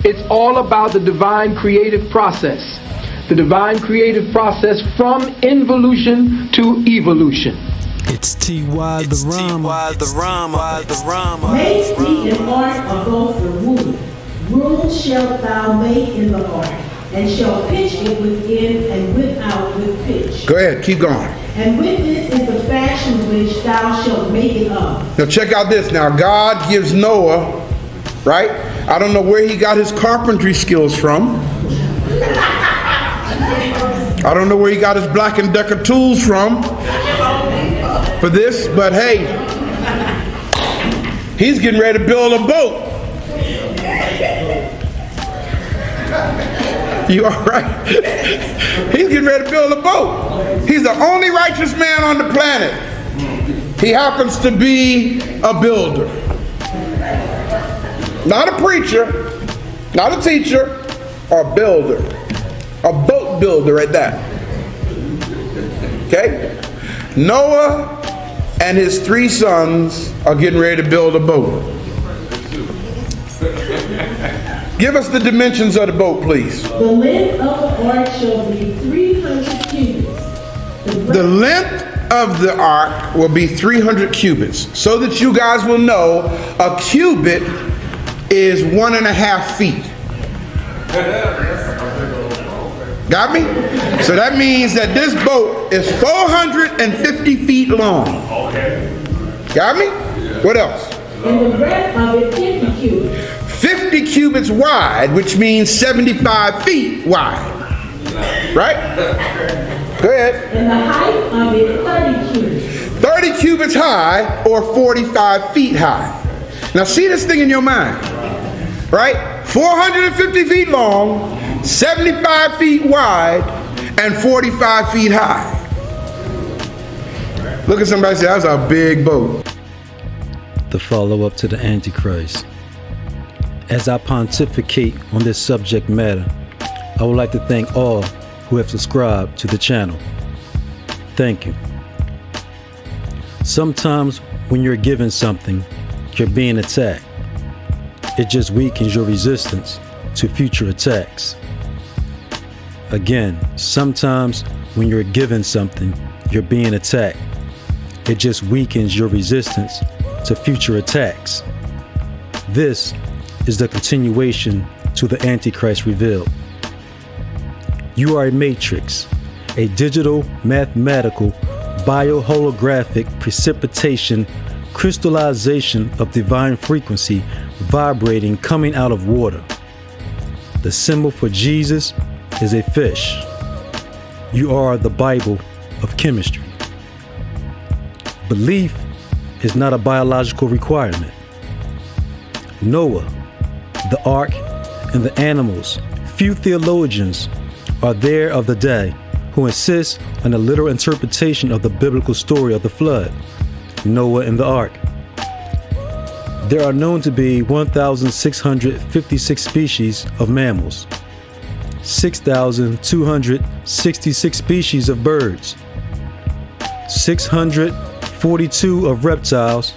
It's all about the divine creative process. The divine creative process from involution to evolution. It's T.Y.DaRhyma. Make thee an art of both the womb. Rules shalt thou make in the art, and shall pitch it within and without with pitch. Go ahead, keep going. And with this is the fashion which thou shalt make it of. Now check out this. Now God gives Noah, right? I don't know where he got his carpentry skills from. I don't know where he got his Black & Decker tools from for this, but hey, he's getting ready to build a boat. You all right? He's getting ready to build a boat. He's the only righteous man on the planet. He happens to be a builder. Not a preacher, not a teacher, a builder. A boat builder at that. Okay? Noah and his 3 sons are getting ready to build a boat. Give us the dimensions of the boat, please. The length of the ark shall be 300 cubits. The length of the ark will be 300 cubits. So that you guys will know, a cubit is 1.5 feet. Got me? So that means that this boat is 450 feet long. Got me? What else? And the breadth of it 50 cubits. 50 cubits wide, which means 75 feet wide. Right? Go ahead. And the height of it 30 cubits. 30 cubits high or 45 feet high. Now see this thing in your mind. Right? 450 feet long, 75 feet wide, and 45 feet high. Look at somebody and say, that's a big boat. The follow-up to the Antichrist. As I pontificate on this subject matter, I would like to thank all who have subscribed to the channel. Thank you. Sometimes when you're given something, you're being attacked. It just weakens your resistance to future attacks. Again, sometimes when you're given something, you're being attacked. It just weakens your resistance to future attacks. This is the continuation to the Antichrist revealed. You are a matrix, a digital, mathematical, bioholographic precipitation, crystallization of divine frequency vibrating coming out of water. The symbol for Jesus is a fish. You are the Bible of chemistry. Belief is not a biological requirement. Noah, the ark, and the animals, few theologians are there of the day who insist on a literal interpretation of the biblical story of the flood, Noah and the ark. There are known to be 1,656 species of mammals, 6,266 species of birds, 642 of reptiles,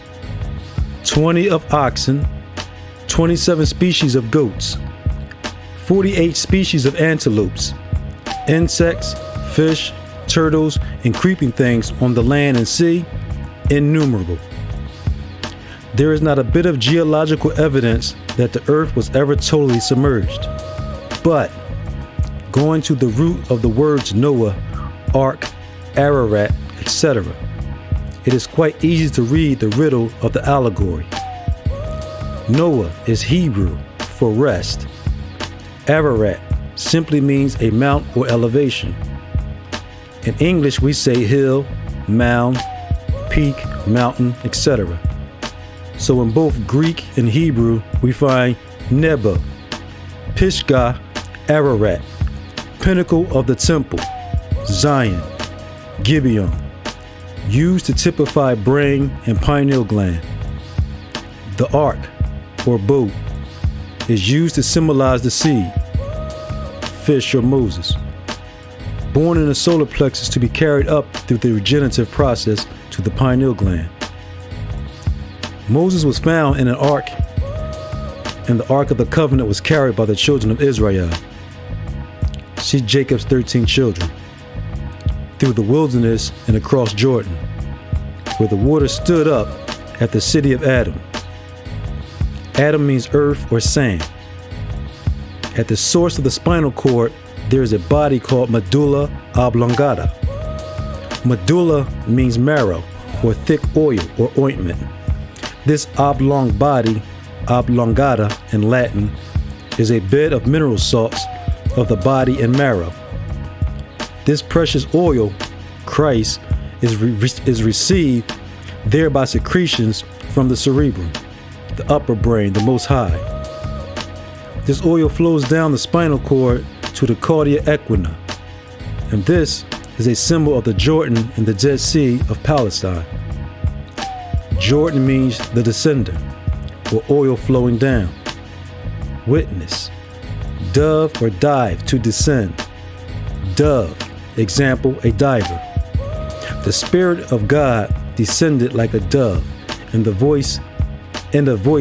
20 of oxen, 27 species of goats, 48 species of antelopes, insects, fish, turtles, and creeping things on the land and sea, innumerable. There is not a bit of geological evidence that the earth was ever totally submerged. But going to the root of the words Noah, Ark, Ararat, etc., it is quite easy to read the riddle of the allegory. Noah is Hebrew for rest. Ararat simply means a mount or elevation. In English, we say hill, mound, peak, mountain, etc. So in both Greek and Hebrew, we find Nebo, Pisgah, Ararat, pinnacle of the temple, Zion, Gibeon, used to typify brain and pineal gland. The ark, or boat, is used to symbolize the seed, fish or Moses, born in the solar plexus to be carried up through the regenerative process to the pineal gland. Moses was found in an ark and the Ark of the Covenant was carried by the children of Israel. See Jacob's 13 children, through the wilderness and across Jordan, where the water stood up at the city of Adam. Adam means earth or sand. At the source of the spinal cord, there is a body called medulla oblongata. Medulla means marrow or thick oil or ointment. This oblong body, oblongata in Latin, is a bed of mineral salts of the body and marrow. This precious oil, Christ, is received there by secretions from the cerebrum, the upper brain, the Most High. This oil flows down the spinal cord to the cauda equina, and this is a symbol of the Jordan and the Dead Sea of Palestine. Jordan means the descender, or oil flowing down. Witness, dove or dive, to descend. Dove, example, a diver. The Spirit of God descended like a dove, and the voice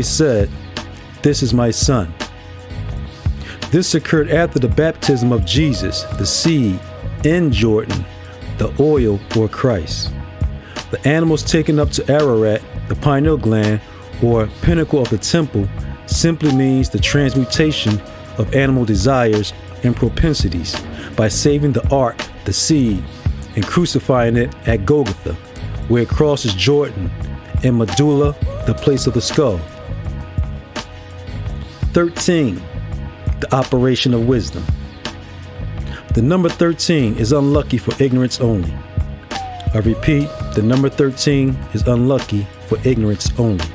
said, "This is my Son." This occurred after the baptism of Jesus, the seed, in Jordan, the oil or Christ. The animals taken up to Ararat, the pineal gland, or pinnacle of the temple, simply means the transmutation of animal desires and propensities by saving the ark, the seed, and crucifying it at Golgotha, where it crosses Jordan, and medulla, the place of the skull. 13. The operation of wisdom. The number 13 is unlucky for ignorance only. I repeat, the number 13 is unlucky for ignorance only.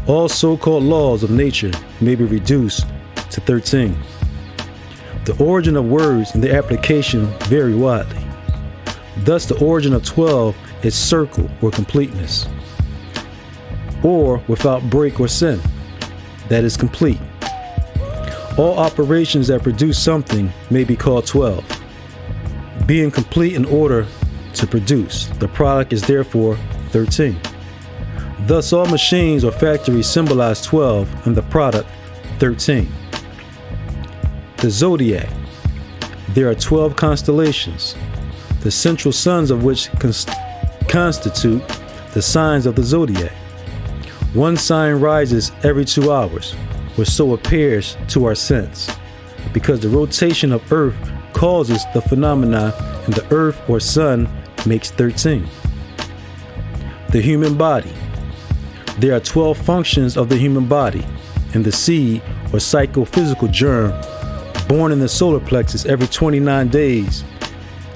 All so-called laws of nature may be reduced to 13. The origin of words and their application vary widely. Thus, the origin of 12 is circle or completeness, or without break or sin, that is complete. All operations that produce something may be called 12. Being complete in order to produce, the product is therefore 13. Thus, all machines or factories symbolize 12 and the product 13. The zodiac. There are 12 constellations, the central suns of which constitute the signs of the zodiac. One sign rises every 2 hours, or so appears to our sense, because the rotation of Earth causes the phenomena, and the Earth or Sun makes 13. The human body. There are 12 functions of the human body, and the seed or psychophysical germ born in the solar plexus every 29 days.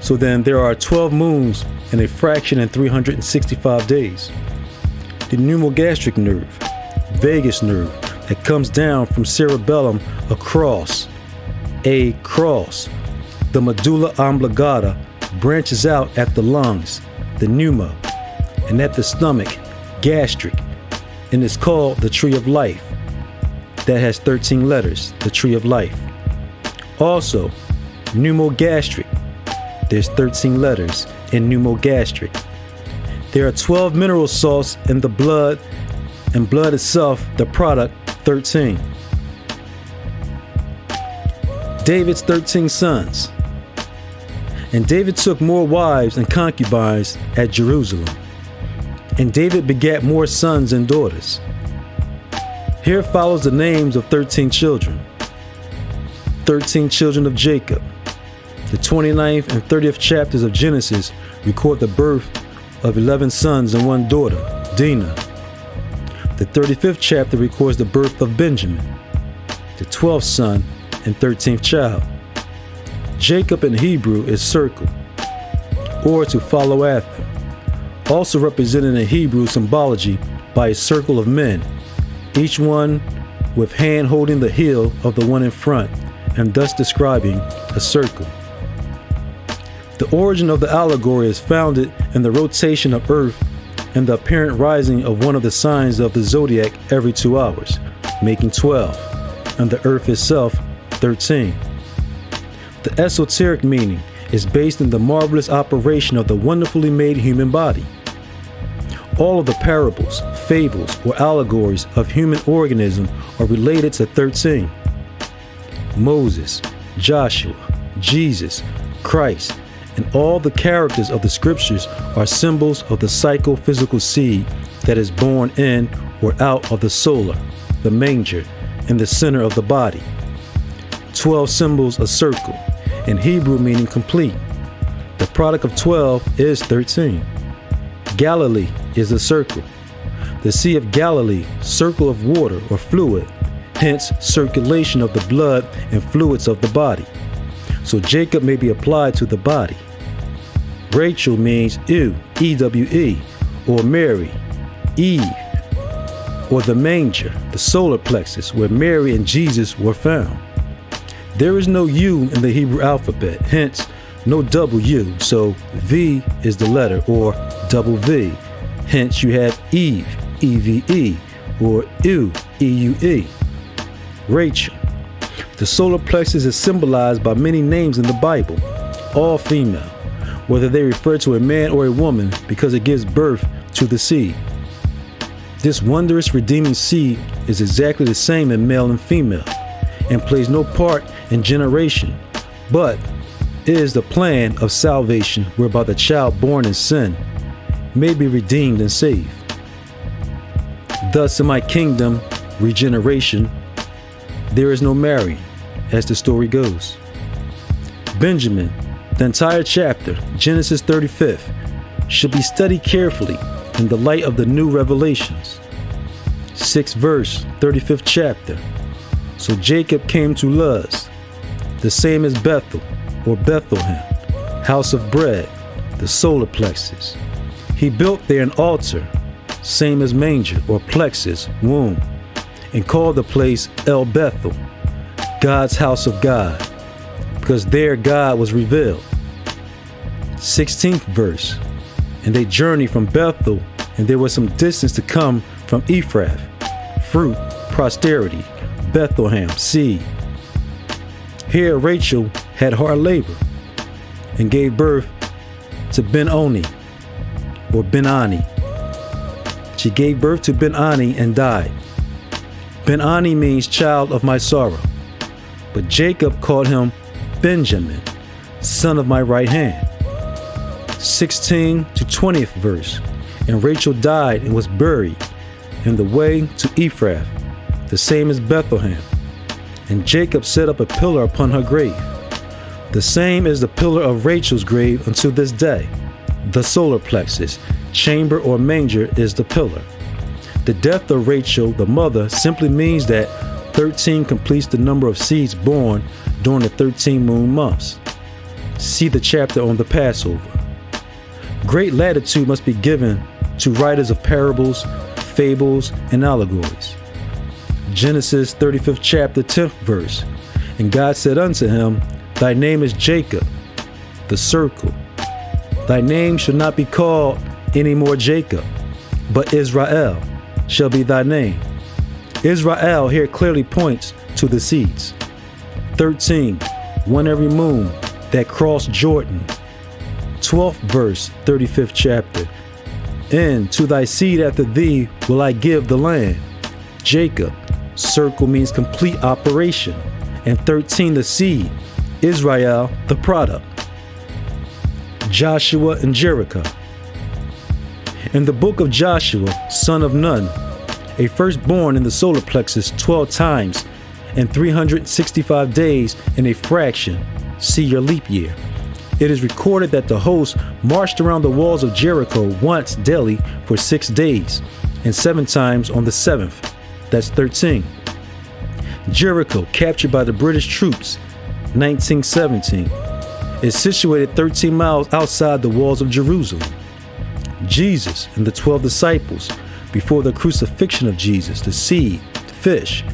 So then there are 12 moons and a fraction in 365 days. The pneumogastric nerve, vagus nerve, that comes down from cerebellum across the medulla oblongata, branches out at the lungs, the pneumo, and at the stomach, gastric, and is called the tree of life. That has 13 letters, the tree of life. Also, pneumogastric, there's 13 letters in pneumogastric. There are 12 mineral salts in the blood, and blood itself, the product, 13. David's 13 sons. And David took more wives and concubines at Jerusalem. And David begat more sons and daughters. Here follows the names of 13 children. 13 children of Jacob. The 29th and 30th chapters of Genesis record the birth of 11 sons and 1 daughter, Dinah. The 35th chapter records the birth of Benjamin, the 12th son and 13th child. Jacob in Hebrew is circle, or to follow after, also represented in Hebrew symbology by a circle of men, each one with hand holding the heel of the one in front, and thus describing a circle. The origin of the allegory is founded in the rotation of Earth and the apparent rising of one of the signs of the zodiac every 2 hours, making 12, and the Earth itself 13. The esoteric meaning is based in the marvelous operation of the wonderfully made human body. All of the parables, fables, or allegories of human organism are related to 13. Moses, Joshua, Jesus, Christ, and all the characters of the scriptures are symbols of the psychophysical seed that is born in or out of the solar, the manger, in the center of the body. 12 symbols a circle, in Hebrew meaning complete. The product of 12 is 13. Galilee is a circle. The Sea of Galilee, circle of water or fluid, hence circulation of the blood and fluids of the body. So Jacob may be applied to the body. Rachel means ewe, E-W-E, or Mary, Eve, or the manger, the solar plexus, where Mary and Jesus were found. There is no U in the Hebrew alphabet, hence no double U, so V is the letter, or double V. Hence you have Eve, E-V-E, or Ewe, E-U-E. Rachel. The solar plexus is symbolized by many names in the Bible, all female, whether they refer to a man or a woman, because it gives birth to the seed. This wondrous redeeming seed is exactly the same in male and female, and plays no part in generation, but is the plan of salvation whereby the child born in sin may be redeemed and saved. Thus in my kingdom, regeneration, there is no marrying, as the story goes. Benjamin, the entire chapter, Genesis 35th, should be studied carefully in the light of the new revelations. 6th verse, 35th chapter. So Jacob came to Luz, the same as Bethel, or Bethlehem, house of bread, the solar plexus. He built there an altar, same as manger, or plexus, womb, and called the place El Bethel, God's house of God, because there God was revealed. 16th verse. And they journeyed from Bethel, and there was some distance to come from Ephrath, fruit, posterity, Bethlehem, seed. Here Rachel had hard labor and gave birth to Ben-Oni, or Ben-Ani. She gave birth to Ben-Ani and died. Ben-Ani means child of my sorrow, but Jacob called him Benjamin, son of my right hand. 16 to 20th verse. And Rachel died and was buried in the way to Ephrath, the same as Bethlehem. And Jacob set up a pillar upon her grave, the same as the pillar of Rachel's grave unto this day. The solar plexus, chamber or manger, is the pillar. The death of Rachel, the mother, simply means that 13 completes the number of seeds born during the 13 moon months. See the chapter on the Passover. Great latitude must be given to writers of parables, fables, and allegories. Genesis 35th chapter 10th verse. And God said unto him, Thy name is Jacob, the circle. Thy name shall not be called any more Jacob, but Israel shall be thy name. Israel here clearly points to the seeds. 13, one every moon that crossed Jordan. 12th verse, 35th chapter. And to thy seed after thee will I give the land. Jacob, circle means complete operation. And 13, the seed. Israel, the product. Joshua and Jericho. In the book of Joshua, son of Nun, a firstborn in the solar plexus 12 times and 365 days in a fraction, see your leap year. It is recorded that the host marched around the walls of Jericho once daily for 6 days, and 7 times on the 7th. That's 13. Jericho, captured by the British troops, 1917, is situated 13 miles outside the walls of Jerusalem. Jesus and the 12 disciples, before the crucifixion of Jesus, the seed, the fish,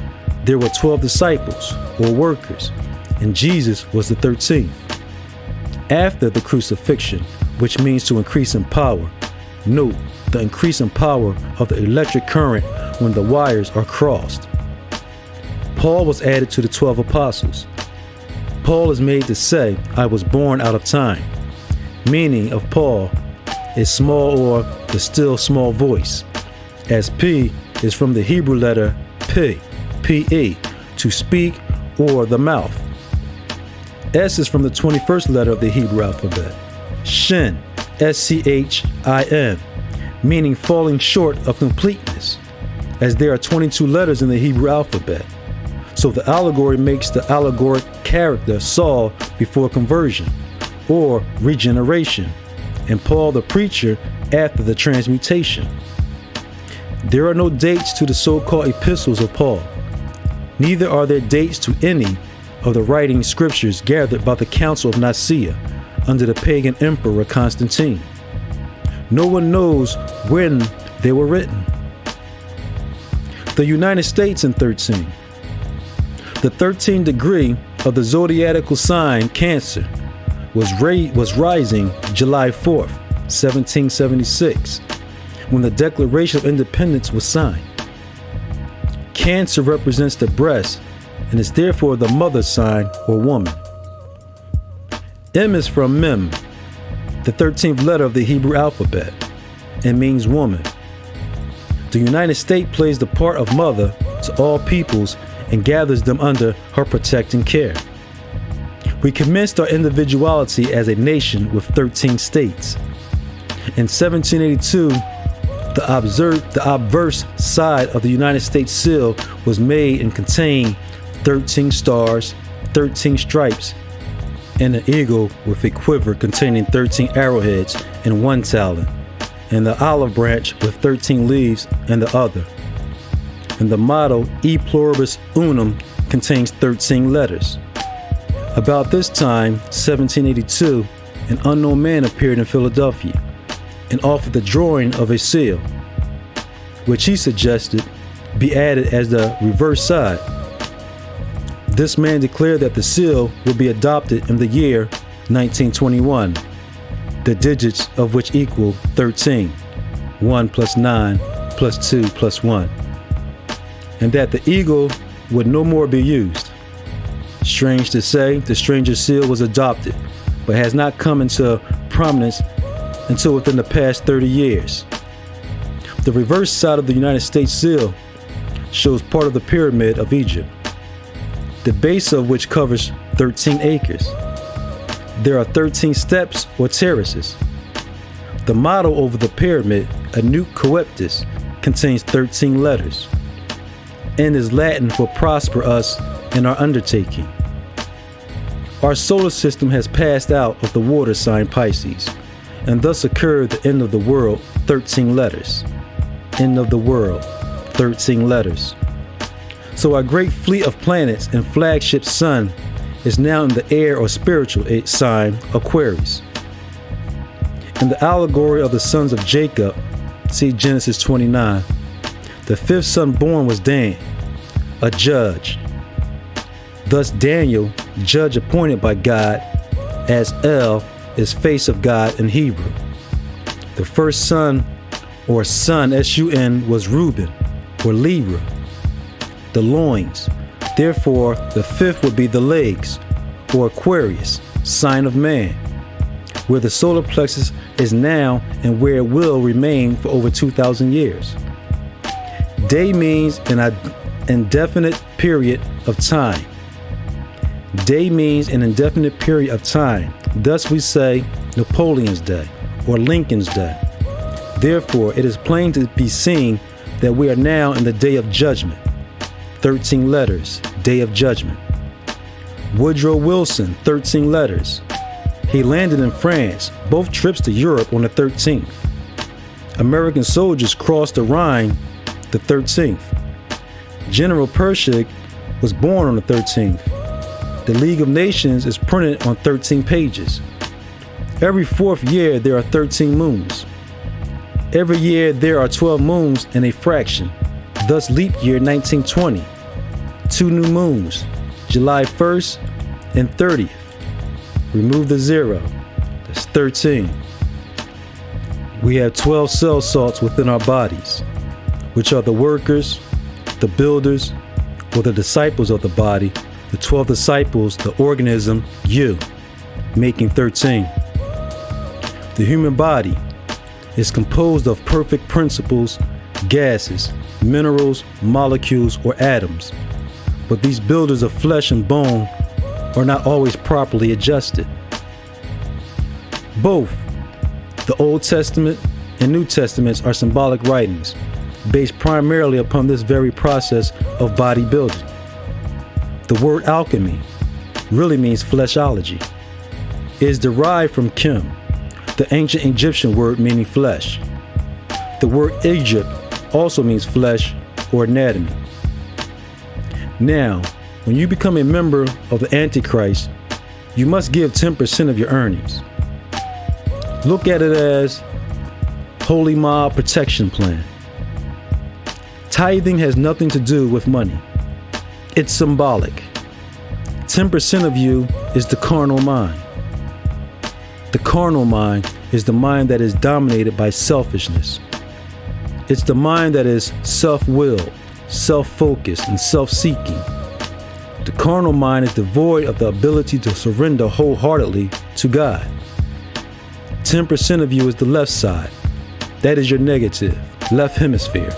there were 12 disciples, or workers, and Jesus was the 13th. After the crucifixion, which means to increase in power, note the increase in power of the electric current when the wires are crossed. Paul was added to the 12 apostles. Paul is made to say, I was born out of time, meaning of Paul, is small or the still small voice, as P is from the Hebrew letter P, P-E, to speak or the mouth. S is from the 21st letter of the Hebrew alphabet, Shin, S-C-H-I-N, meaning falling short of completeness, as there are 22 letters in the Hebrew alphabet. So the allegory makes the allegoric character Saul before conversion, or regeneration, and Paul the preacher after the transmutation. There are no dates to the so-called epistles of Paul. Neither are there dates to any of the writing scriptures gathered by the Council of Nicaea under the pagan emperor Constantine. No one knows when they were written. The United States in 13. The 13th degree of the zodiacal sign Cancer was rising July 4th, 1776, when the Declaration of Independence was signed. Cancer represents the breast and is therefore the mother sign or woman. M is from Mem, the 13th letter of the Hebrew alphabet, and means woman. The United States plays the part of mother to all peoples and gathers them under her protecting care. We commenced our individuality as a nation with 13 states. In 1782, the obverse side of the United States seal was made and contained 13 stars, 13 stripes, and an eagle with a quiver containing 13 arrowheads and 1 talon, and the olive branch with 13 leaves and the other. And the motto E pluribus unum contains 13 letters. About this time, 1782, an unknown man appeared in Philadelphia and offered the drawing of a seal, which he suggested be added as the reverse side. This man declared that the seal would be adopted in the year 1921, the digits of which equal 13, 1 plus 9 plus 2 plus 1, and that the eagle would no more be used. Strange to say, the stranger seal was adopted, but has not come into prominence until within the past 30 years. The reverse side of the United States seal shows part of the pyramid of Egypt, the base of which covers 13 acres. There are 13 steps or terraces. The motto over the pyramid, Nunc Coeptis, contains 13 letters, and is Latin for prosper us in our undertaking. Our solar system has passed out of the water sign Pisces, and thus occurred the end of the world, 13 letters. End of the world, 13 letters. So our great fleet of planets and flagship sun is now in the air or spiritual sign Aquarius. In the allegory of the sons of Jacob, see Genesis 29, the 5th son born was Dan, a judge. Thus Daniel, judge appointed by God, as El is face of God in Hebrew. The first son, or son, S-U-N, was Reuben, or Libra, the loins. Therefore, the 5th would be the legs, or Aquarius, sign of man, where the solar plexus is now and where it will remain for over 2,000 years. Day means an indefinite period of time. Day means an indefinite period of time. Thus we say Napoleon's Day or Lincoln's Day. Therefore, it is plain to be seen that we are now in the day of judgment. 13 letters, day of judgment. Woodrow Wilson, 13 letters. He landed in France, both trips to Europe on the 13th. American soldiers crossed the Rhine the 13th. General Pershing was born on the 13th. The League of Nations is printed on 13 pages. Every 4th year there are 13 moons. Every year there are 12 moons and a fraction. Thus leap year 1920. 2 new moons, July 1st and 30th. Remove the 0. That's 13. We have 12 cell salts within our bodies, which are the workers, the builders, or the disciples of the body. The 12 disciples, the organism, you, making 13. The human body, is composed of perfect principles, gases, minerals, molecules, or atoms. But these builders of flesh and bone are not always properly adjusted. Both the Old Testament and New Testaments are symbolic writings based primarily upon this very process of bodybuilding. The word alchemy really means fleshology. It is derived from Chem, the ancient Egyptian word meaning flesh. The word Egypt also means flesh or anatomy. Now, when you become a member of the Antichrist, you must give 10% of your earnings. Look at it as Holy Mob Protection Plan. Tithing has nothing to do with money. It's symbolic. 10% of you is the carnal mind. The carnal mind is the mind that is dominated by selfishness. It's the mind that is self-willed, self-focused, and self-seeking. The carnal mind is devoid of the ability to surrender wholeheartedly to God. 10% of you is the left side. That is your negative, left hemisphere.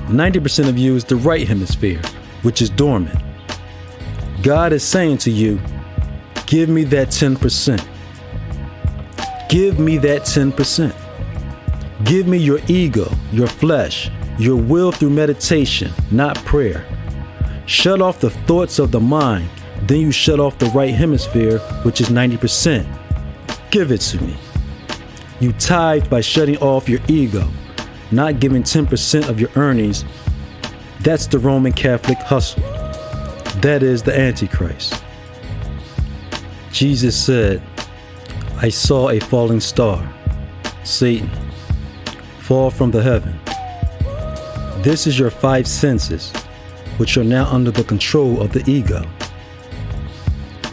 90% of you is the right hemisphere, which is dormant. God is saying to you, give me that 10%. Give me that 10%. Give me your ego, your flesh, your will through meditation, not prayer. Shut off the thoughts of the mind, then you shut off the right hemisphere, which is 90%. Give it to me. You tithe by shutting off your ego, not giving 10% of your earnings. That's the Roman Catholic hustle. That is the Antichrist. Jesus said, I saw a falling star, Satan, fall from the heaven. This is your 5 senses, which are now under the control of the ego.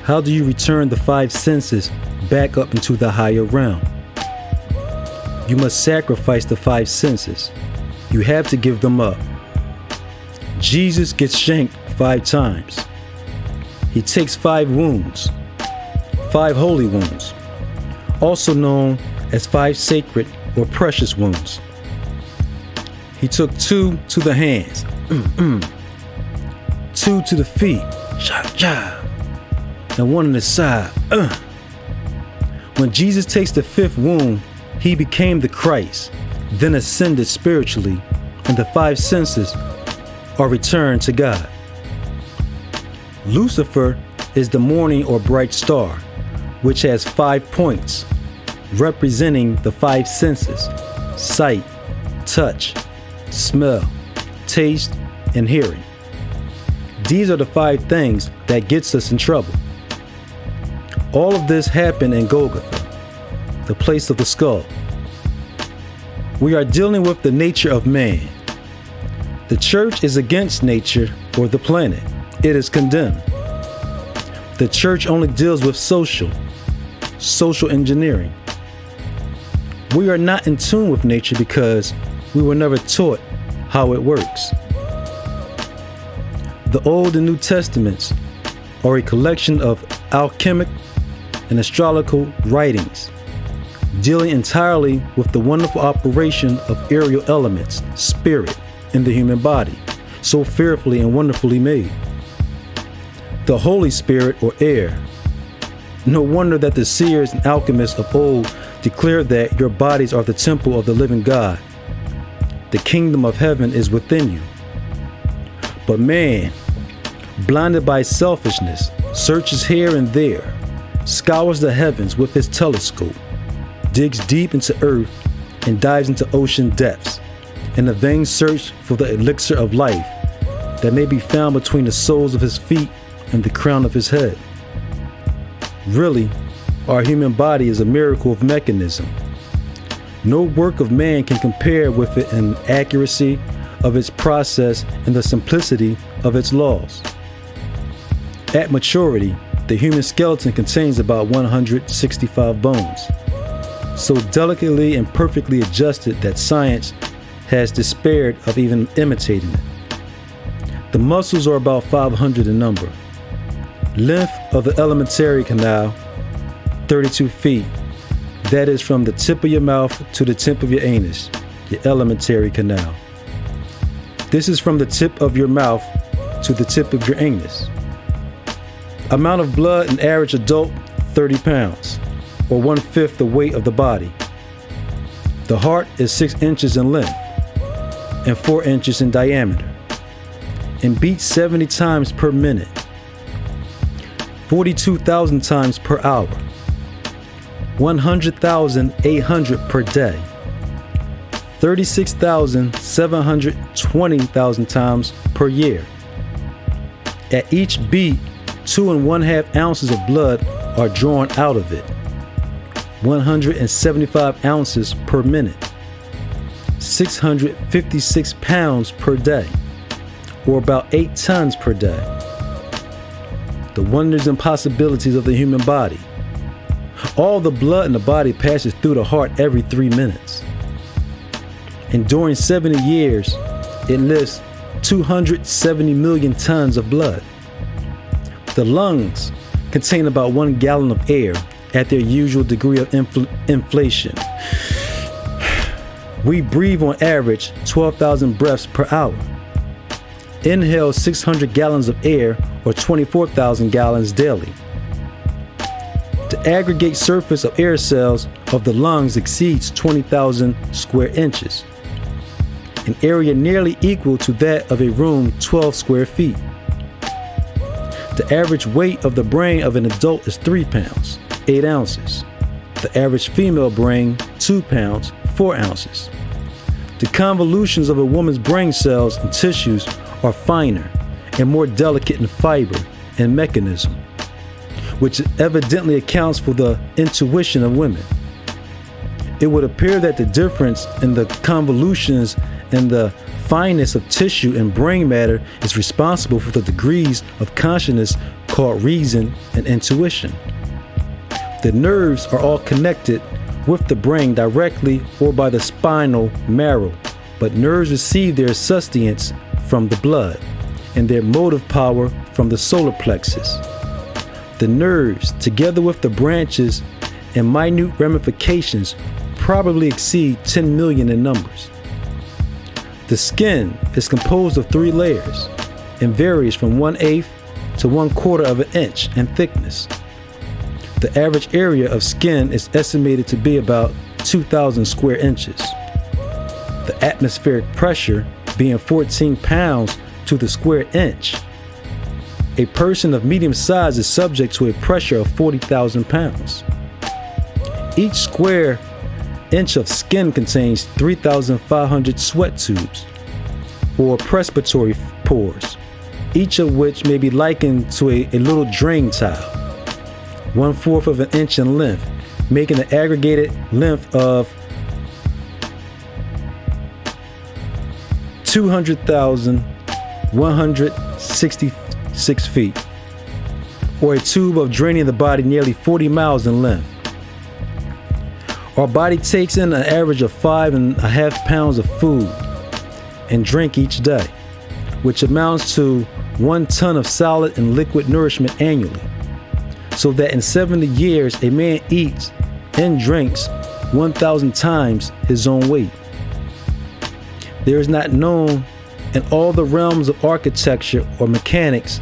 How do you return the 5 senses back up into the higher realm? You must sacrifice the 5 senses. You have to give them up. Jesus gets shanked 5 times. He takes 5 wounds, 5 holy wounds, also known as 5 sacred or precious wounds. He took 2 to the hands, 2 to the feet, and 1 on the side. When Jesus takes the 5th wound, he became the Christ, then ascended spiritually, and the 5 senses are returned to God. Lucifer is the morning or bright star, which has 5 points, representing the 5 senses: sight, touch, smell, taste, and hearing. These are the 5 things that gets us in trouble. All of this happened in Golgotha, the place of the skull. We are dealing with the nature of man. The church is against nature or the planet. It is condemned. The church only deals with social engineering. We are not in tune with nature because we were never taught how it works. The Old and New Testaments are a collection of alchemic and astrological writings, dealing entirely with the wonderful operation of aerial elements, spirit, in the human body, so fearfully and wonderfully made. The Holy Spirit or air. No wonder that the seers and alchemists of old declared that your bodies are the temple of the living God. The kingdom of heaven is within you. But man, blinded by selfishness, searches here and there, scours the heavens with his telescope, digs deep into earth, and dives into ocean depths, in a vain search for the elixir of life that may be found between the soles of his feet and the crown of his head. Really, our human body is a miracle of mechanism. No work of man can compare with it in accuracy of its process and the simplicity of its laws. At maturity, the human skeleton contains about 165 bones, so delicately and perfectly adjusted that science has despaired of even imitating it. The muscles are about 500 in number. Length of the alimentary canal, 32 feet. That is from the tip of your mouth to the tip of your anus, your alimentary canal. This is from the tip of your mouth to the tip of your anus. Amount of blood in average adult, 30 pounds, or 1/5 the weight of the body. The heart is 6 inches in length and 4 inches in diameter and beats 70 times per minute, 42,000 times per hour, 100,800 per day, 36,720,000 times per year. At each beat, 2 1/2 ounces of blood are drawn out of it, 175 ounces per minute, 656 pounds per day, or about 8 tons per day. The wonders and possibilities of the human body. All the blood in the body passes through the heart every 3 minutes. And during 70 years, it lifts 270 million tons of blood. The lungs contain about 1 gallon of air at their usual degree of inflation. We breathe on average 12,000 breaths per hour. Inhale 600 gallons of air, or 24,000 gallons daily. The aggregate surface of air cells of the lungs exceeds 20,000 square inches, an area nearly equal to that of a room 12 square feet. The average weight of the brain of an adult is 3 pounds, 8 ounces. The average female brain, 2 pounds, 4 ounces. The convolutions of a woman's brain cells and tissues are finer and more delicate in fiber and mechanism, which evidently accounts for the intuition of women. It would appear that the difference in the convolutions and the fineness of tissue and brain matter is responsible for the degrees of consciousness called reason and intuition. The nerves are all connected with the brain directly or by the spinal marrow, but nerves receive their sustenance from the blood and their motive power from the solar plexus. The nerves, together with the branches and minute ramifications, probably exceed 10 million in numbers. The skin is composed of 3 layers and varies from 1/8 to 1/4 of an inch in thickness. The average area of skin is estimated to be about 2,000 square inches. The atmospheric pressure being 14 pounds to the square inch. A person of medium size is subject to a pressure of 40,000 pounds. Each square inch of skin contains 3,500 sweat tubes, or respiratory pores, each of which may be likened to a little drain tile, 1/4 of an inch in length, making an aggregated length of 200,166 feet, or a tube of draining the body nearly 40 miles in length. Our body takes in an average of 5.5 pounds of food and drink each day, which amounts to 1 ton of solid and liquid nourishment annually, so that in 70 years a man eats and drinks 1,000 times his own weight. There is not known in all the realms of architecture or mechanics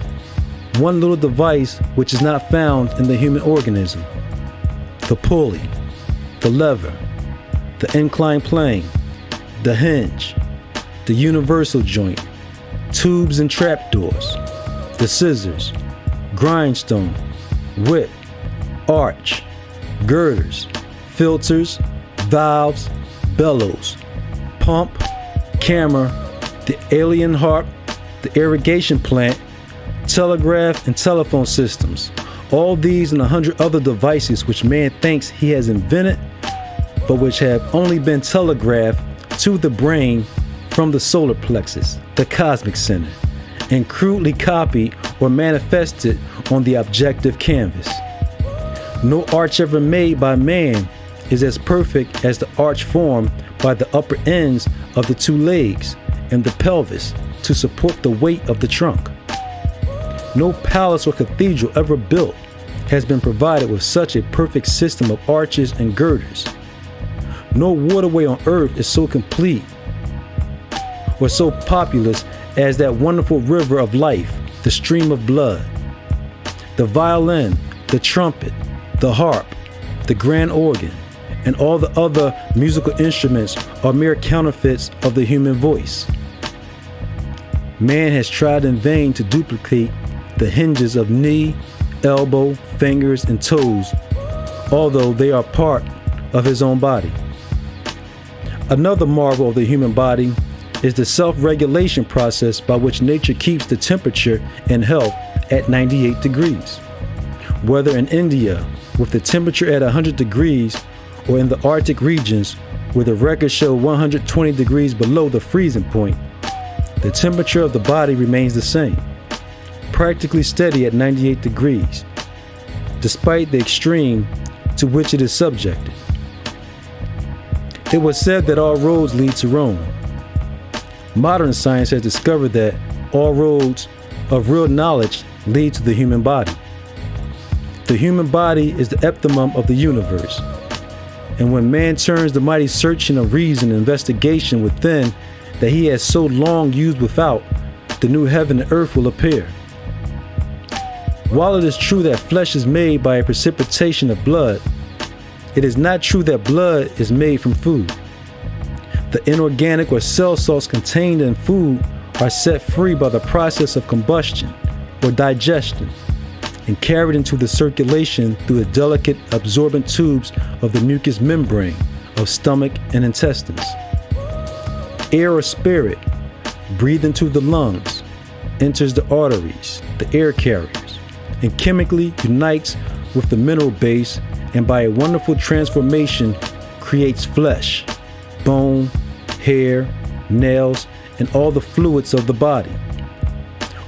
one little device which is not found in the human organism: the pulley, the lever, the inclined plane, the hinge, the universal joint, tubes and trapdoors, the scissors, grindstone, whip, arch, girders, filters, valves, bellows, pump, camera, the alien harp, the irrigation plant, telegraph and telephone systems. All these and 100 other devices which man thinks he has invented, but which have only been telegraphed to the brain from the solar plexus, the cosmic center, and crudely copied or manifested on the objective canvas. No arch ever made by man is as perfect as the arch formed by the upper ends of the 2 legs and the pelvis to support the weight of the trunk. No palace or cathedral ever built has been provided with such a perfect system of arches and girders. No waterway on earth is so complete or so populous as that wonderful river of life, the stream of blood. The violin, the trumpet, the harp, the grand organ, and all the other musical instruments are mere counterfeits of the human voice. Man has tried in vain to duplicate the hinges of knee, elbow, fingers, and toes, although they are part of his own body. Another marvel of the human body is the self-regulation process by which nature keeps the temperature and health at 98 degrees. Whether in India, with the temperature at 100 degrees, or in the Arctic regions, where the records show 120 degrees below the freezing point, the temperature of the body remains the same, practically steady at 98 degrees, despite the extreme to which it is subjected. It was said that all roads lead to Rome. Modern science has discovered that all roads of real knowledge lead to the human body. The human body is the epitome of the universe. And when man turns the mighty searching of reason and investigation within that he has so long used without, the new heaven and earth will appear. While it is true that flesh is made by a precipitation of blood, it is not true that blood is made from food. The inorganic or cell salts contained in food are set free by the process of combustion or digestion and carried into the circulation through the delicate absorbent tubes of the mucous membrane of stomach and intestines. Air or spirit, breathed into the lungs, enters the arteries, the air carriers, and chemically unites with the mineral base, and by a wonderful transformation creates flesh, bone, hair, nails, and all the fluids of the body.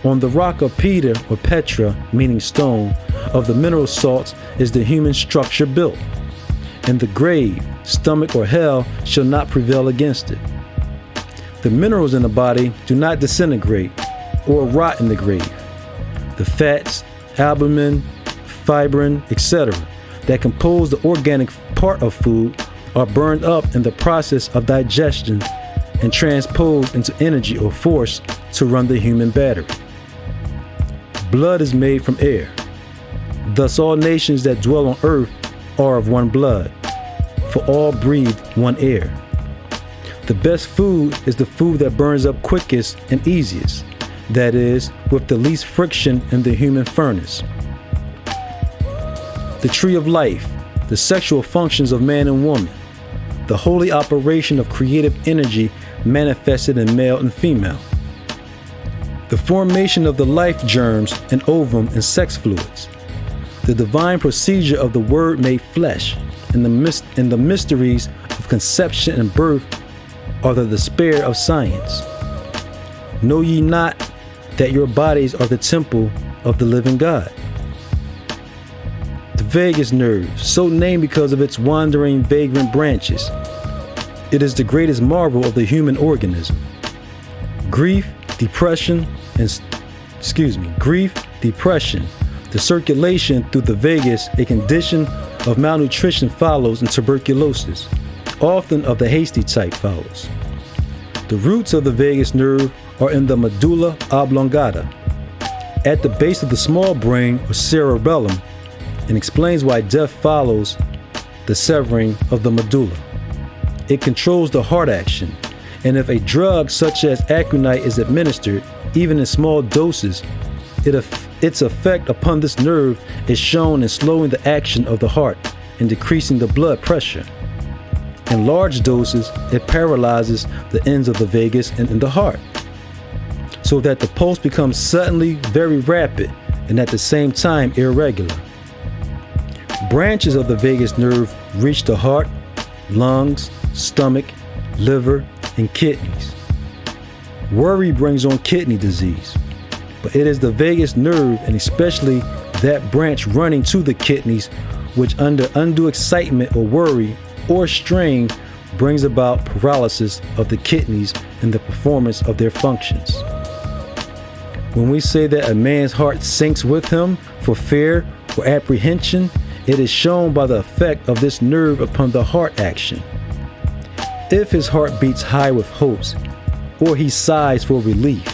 On the rock of Peter, or Petra, meaning stone, of the mineral salts is the human structure built, and the grave, stomach, or hell shall not prevail against it. The minerals in the body do not disintegrate or rot in the grave. The fats, albumin, fibrin, etc., that compose the organic part of food are burned up in the process of digestion and transposed into energy or force to run the human battery. Blood is made from air. Thus all nations that dwell on earth are of one blood, for all breathe one air. The best food is the food that burns up quickest and easiest, that is, with the least friction in the human furnace. The tree of life, the sexual functions of man and woman, the holy operation of creative energy manifested in male and female. The formation of the life germs and ovum and sex fluids. The divine procedure of the Word made flesh, and the mysteries of conception and birth are the despair of science. Know ye not that your bodies are the temple of the living God? The vagus nerve, so named because of its wandering vagrant branches. It is the greatest marvel of the human organism. Grief, depression, the circulation through the vagus, a condition of malnutrition follows, and tuberculosis, often of the hasty type, follows. The roots of the vagus nerve are in the medulla oblongata, at the base of the small brain or cerebellum, and explains why death follows the severing of the medulla. It controls the heart action, and if a drug such as aconite is administered, even in small doses, its effect upon this nerve is shown in slowing the action of the heart and decreasing the blood pressure. In large doses, it paralyzes the ends of the vagus and in the heart, so that the pulse becomes suddenly very rapid and at the same time irregular. Branches of the vagus nerve reach the heart, lungs, stomach, liver, and kidneys. Worry brings on kidney disease, but it is the vagus nerve, and especially that branch running to the kidneys, which under undue excitement or worry or strain brings about paralysis of the kidneys and the performance of their functions. When we say that a man's heart sinks with him for fear or apprehension, it is shown by the effect of this nerve upon the heart action. If his heart beats high with hopes, or he sighs for relief,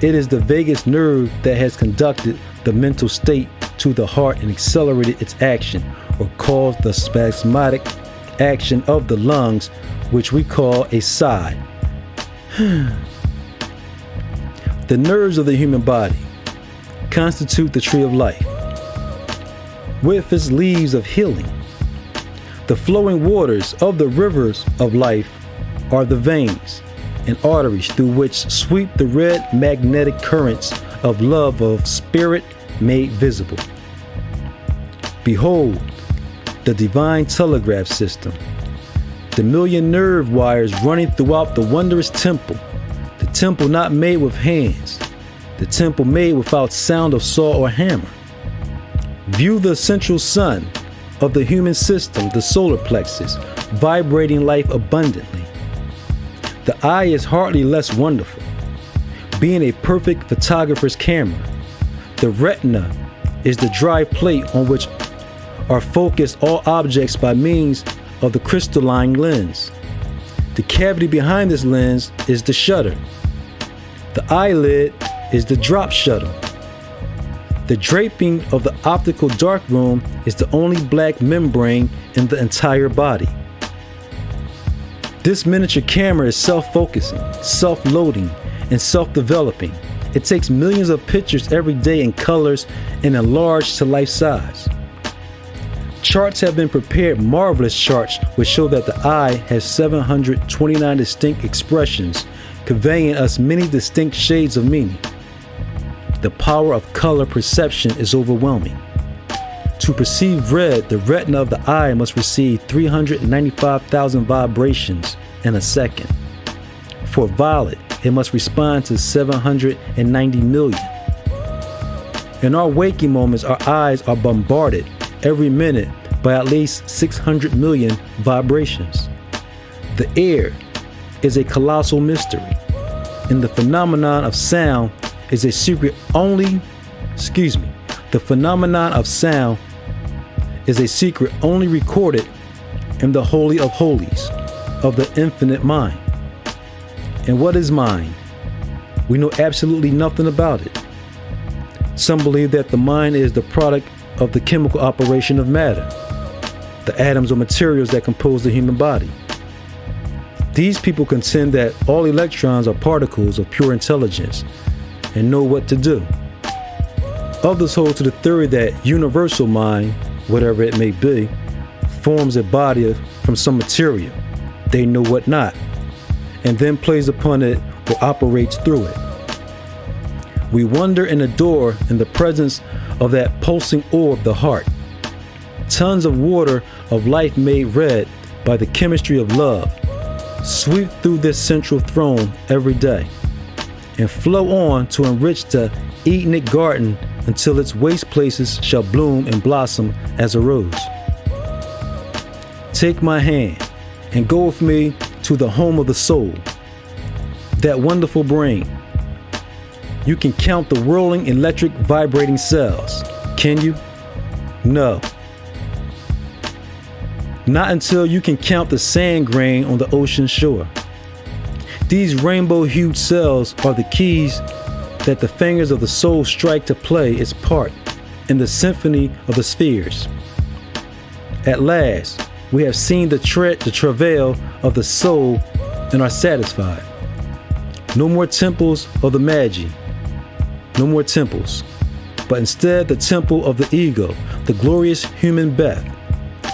it is the vagus nerve that has conducted the mental state to the heart and accelerated its action, or caused the spasmodic action of the lungs, which we call a sigh. The nerves of the human body constitute the tree of life, with its leaves of healing. The flowing waters of the rivers of life are the veins and arteries through which sweep the red magnetic currents of love of spirit made visible. Behold, the divine telegraph system, the million nerve wires running throughout the wondrous temple, the temple not made with hands, the temple made without sound of saw or hammer. View the central sun of the human system, the solar plexus, vibrating life abundantly. The eye is hardly less wonderful, being a perfect photographer's camera. The retina is the dry plate on which are focused all objects by means of the crystalline lens. The cavity behind this lens is the shutter. The eyelid is the drop shutter. The draping of the optical darkroom is the only black membrane in the entire body. This miniature camera is self-focusing, self-loading, and self-developing. It takes millions of pictures every day in colors and enlarged to life size. Charts have been prepared, marvelous charts, which show that the eye has 729 distinct expressions, conveying us many distinct shades of meaning. The power of color perception is overwhelming. To perceive red, the retina of the eye must receive 395,000 vibrations in a second. For violet, it must respond to 790 million. In our waking moments, our eyes are bombarded every minute by at least 600 million vibrations. The air is a colossal mystery, and the phenomenon of sound is a secret only, the phenomenon of sound is a secret only recorded in the Holy of Holies of the infinite mind. And what is mind? We know absolutely nothing about it. Some believe that the mind is the product of the chemical operation of matter, the atoms or materials that compose the human body. These people contend that all electrons are particles of pure intelligence and know what to do. Others hold to the theory that universal mind, whatever it may be, forms a body from some material, they know what not, and then plays upon it or operates through it. We wonder and adore in the presence of that pulsing orb, the heart. Tons of water of life made red by the chemistry of love sweep through this central throne every day and flow on to enrich the Edenic garden until its waste places shall bloom and blossom as a rose. Take my hand and go with me to the home of the soul, that wonderful brain. You can count the whirling electric vibrating cells, can you? No. Not until you can count the sand grain on the ocean shore. These rainbow-hued cells are the keys that the fingers of the soul strike to play its part in the symphony of the spheres. At last, we have seen the travail of the soul and are satisfied. No more temples of the Magi, no more temples, but instead the temple of the ego, the glorious human Beth.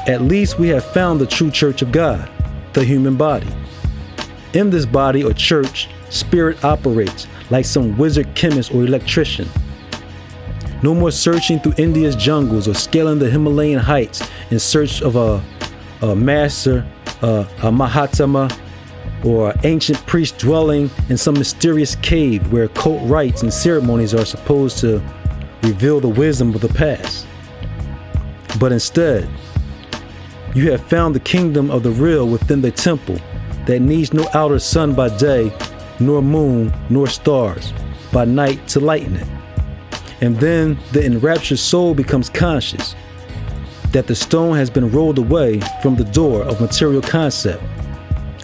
At least we have found the true church of God, the human body. In this body or church, spirit operates like some wizard chemist or electrician. No more searching through India's jungles or scaling the Himalayan heights in search of a master, a Mahatma, or an ancient priest dwelling in some mysterious cave where occult rites and ceremonies are supposed to reveal the wisdom of the past. But instead, you have found the kingdom of the real within the temple that needs no outer sun by day, nor moon, nor stars by night to lighten it. And then the enraptured soul becomes conscious that the stone has been rolled away from the door of material concept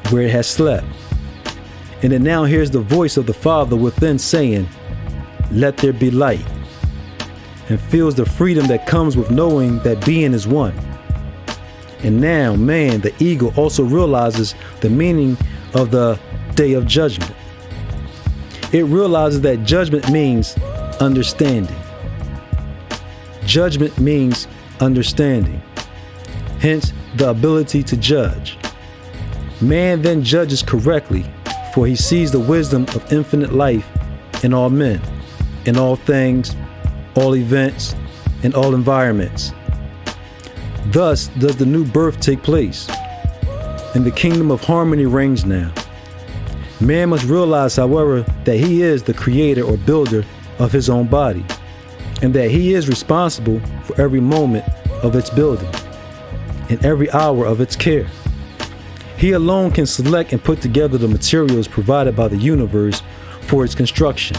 where it has slept. And it now hears the voice of the Father within saying, "Let there be light," and feels the freedom that comes with knowing that being is one. And now man, the ego, also realizes the meaning of the day of judgment. It realizes that judgment means understanding. Judgment means understanding, hence the ability to judge. Man then judges correctly, for he sees the wisdom of infinite life in all men, in all things, all events, and all environments. Thus does the new birth take place, and the kingdom of harmony reigns now. Man must realize, however, that he is the creator or builder of his own body, and that he is responsible for every moment of its building and every hour of its care. He alone can select and put together the materials provided by the universe for its construction.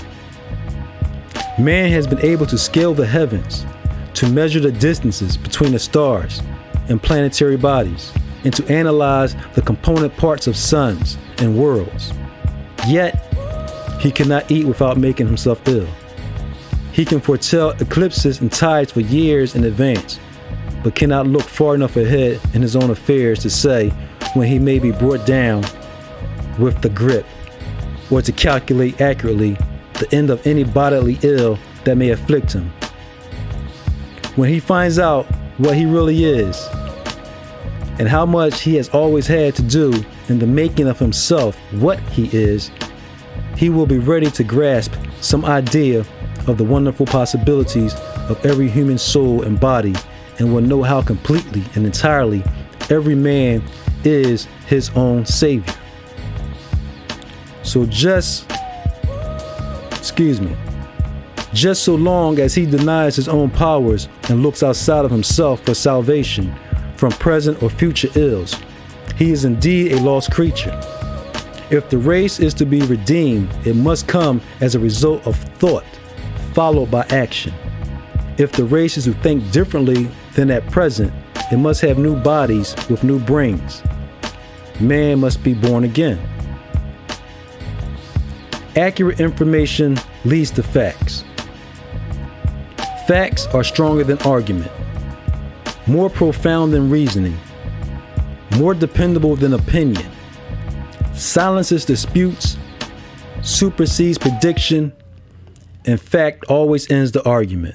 Man has been able to scale the heavens, to measure the distances between the stars and planetary bodies, and to analyze the component parts of suns and worlds. Yet, he cannot eat without making himself ill. He can foretell eclipses and tides for years in advance, but cannot look far enough ahead in his own affairs to say when he may be brought down with the grip, or to calculate accurately the end of any bodily ill that may afflict him. When he finds out what he really is, and how much he has always had to do in the making of himself what he is, he will be ready to grasp some idea of the wonderful possibilities of every human soul and body, and will know how completely and entirely every man is his own savior. So just so long as he denies his own powers and looks outside of himself for salvation from present or future ills, he is indeed a lost creature. If the race is to be redeemed, it must come as a result of thought, followed by action. If the race is to think differently than at present, it must have new bodies with new brains. Man must be born again. Accurate information leads to facts. Facts are stronger than argument, more profound than reasoning, more dependable than opinion, silences disputes, supersedes prediction, and fact always ends the argument.